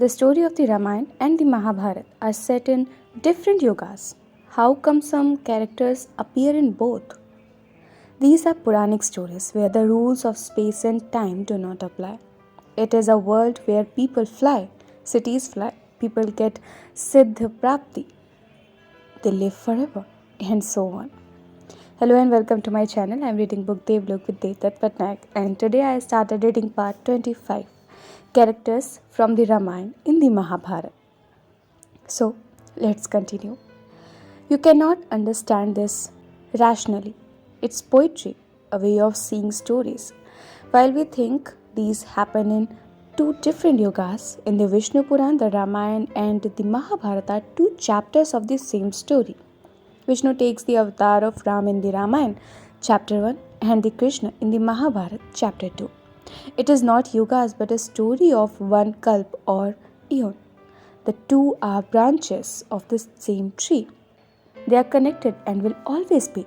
The story of the Ramayana and the Mahabharata are set in different yugas. How come some characters appear in both? These are Puranic stories where the rules of space and time do not apply. It is a world where people fly, cities fly, people get Siddha Prapti, they live forever, and so on. Hello and welcome to my channel. I am reading book Devlok Devdutt Patnayak, and today I started reading part 25, Characters from the Ramayana in the Mahabharata. So, let's continue. You cannot understand this rationally. It's poetry, a way of seeing stories. While we think these happen in two different yugas, in the Vishnu Puran, the Ramayana and the Mahabharata are two chapters of the same story. Vishnu takes the avatar of Ram in the Ramayana, chapter 1, and the Krishna in the Mahabharata, chapter 2. It is not yugas but a story of one kalp or eon. The two are branches of the same tree. They are connected and will always be.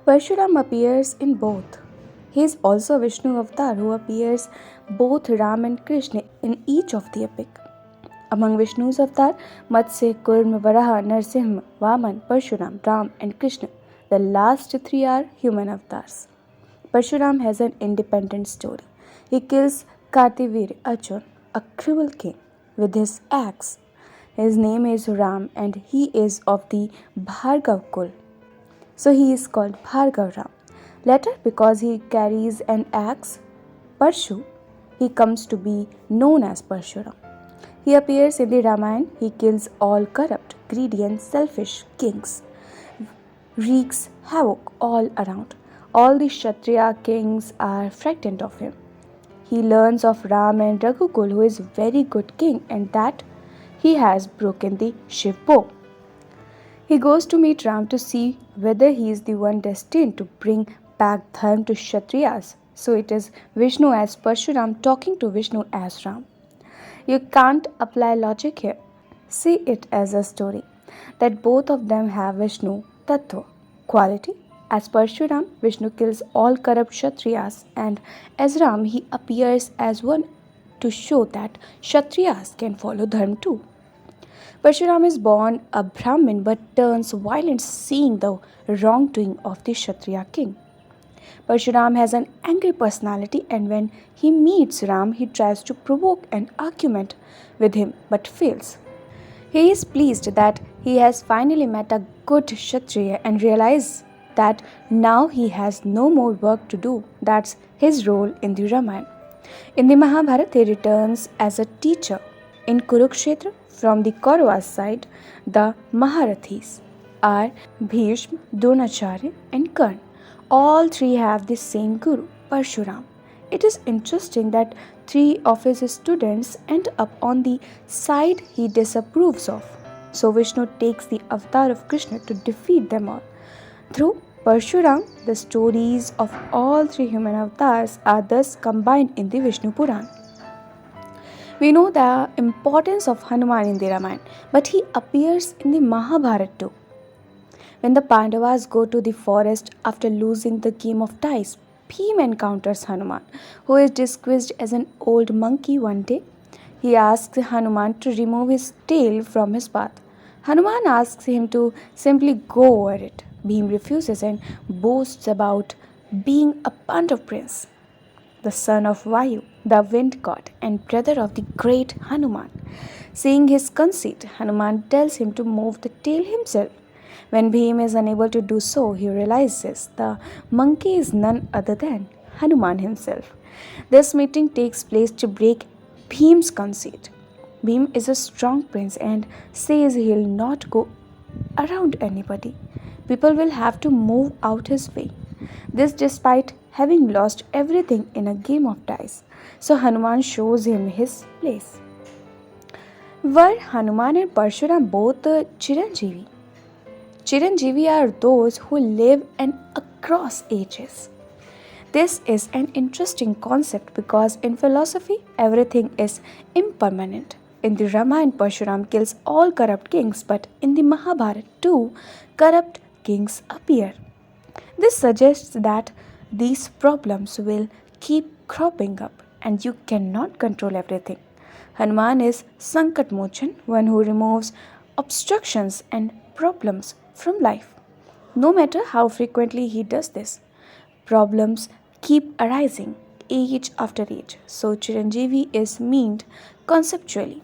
Parshuram appears in both. He is also a Vishnu avatar who appears both Ram and Krishna in each of the epic. Among Vishnu's avatar, Matsya, Kurma, Varaha, Narsimha, Vaman, Parshuram, Ram and Krishna. The last three are human avatars. Parshuram has an independent story. He kills Kartivir Arjun, a cruel king, with his axe. His name is Ram and he is of the Bhargav Kul. So he is called Bhargav Ram. Later, because he carries an axe, Parshu, he comes to be known as Parshuram. He appears in the Ramayana. He kills all corrupt, greedy and selfish kings, wreaks havoc all around. All the Kshatriya kings are frightened of him. He learns of Ram and Raghukul, who is a very good king, and that he has broken the Shiv bow. He goes to meet Ram to see whether he is the one destined to bring back dharma to Kshatriyas. So it is Vishnu as Parshuram talking to Vishnu as Ram. You can't apply logic here. See it as a story that both of them have Vishnu Tattva quality. As Parshuram, Vishnu kills all corrupt Kshatriyas, and as Ram, he appears as one to show that Kshatriyas can follow Dharma too. Parshuram is born a Brahmin but turns violent seeing the wrongdoing of the Kshatriya king. Parshuram has an angry personality, and when he meets Ram, he tries to provoke an argument with him but fails. He is pleased that he has finally met a good Kshatriya and realizes that now he has no more work to do. That's his role in the Ramayana. In the Mahabharata, he returns as a teacher. In Kurukshetra, from the Kauravas side, the Maharathis are Bhishma, Dronacharya and Karna. All three have the same guru, Parshuram. It is interesting that three of his students end up on the side he disapproves of. So Vishnu takes the avatar of Krishna to defeat them all. Through Parshuram, the stories of all three human avatars are thus combined in the Vishnu Puran. We know the importance of Hanuman in the Ramayana, but he appears in the Mahabharata too. When the Pandavas go to the forest after losing the game of dice, Bhima encounters Hanuman, who is disguised as an old monkey one day. He asks Hanuman to remove his tail from his path. Hanuman asks him to simply go over it. Bhima refuses and boasts about being a Pandav prince, the son of Vayu, the wind god, and brother of the great Hanuman. Seeing his conceit, Hanuman tells him to move the tail himself. When Bhima is unable to do so, he realizes the monkey is none other than Hanuman himself. This meeting takes place to break Bhima's conceit. Bhima is a strong prince and says he'll not go around anybody. People will have to move out his way. This despite having lost everything in a game of dice. So Hanuman shows him his place. Were Hanuman and Parshuram both Chiranjeevi? Chiranjeevi are those who live and across ages. This is an interesting concept because in philosophy, everything is impermanent. In the Ramayana, Parshuram kills all corrupt kings, but in the Mahabharata too, corrupt kings appear. This suggests that these problems will keep cropping up and you cannot control everything. Hanuman is Sankat Mochan, one who removes obstructions and problems from life. No matter how frequently he does this, problems keep arising age after age. So Chiranjeevi is meant conceptually.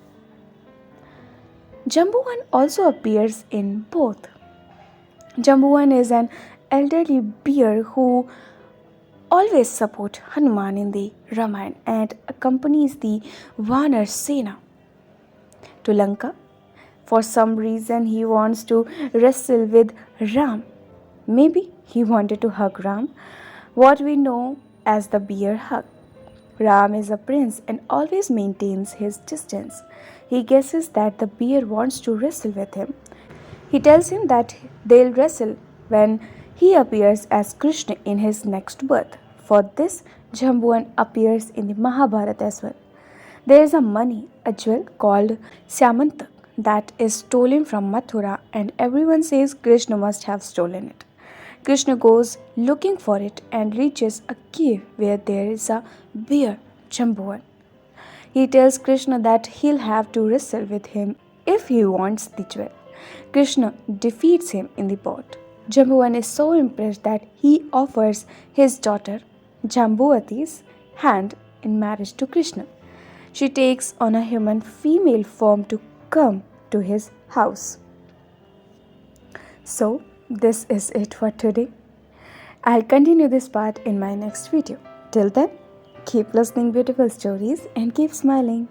Jambuwan also appears in both. Jambuwan is an elderly bear who always supports Hanuman in the Ramayana and accompanies the Vanar Sena to Lanka. For some reason, he wants to wrestle with Ram. Maybe he wanted to hug Ram, what we know as the bear hug. Ram is a prince and always maintains his distance. He guesses that the bear wants to wrestle with him. He tells him that they'll wrestle when he appears as Krishna in his next birth. For this, Jambuan appears in the Mahabharata as well. There is a money, a jewel called Syamantak that is stolen from Mathura, and everyone says Krishna must have stolen it. Krishna goes looking for it and reaches a cave where there is a bear, Jambuan. He tells Krishna that he'll have to wrestle with him if he wants the jewel. Krishna defeats him in the bout. Jambuvan is so impressed that he offers his daughter Jambuati's hand in marriage to Krishna. She takes on a human female form to come to his house. So, this is it for today. I'll continue this part in my next video. Till then, keep listening beautiful stories and keep smiling.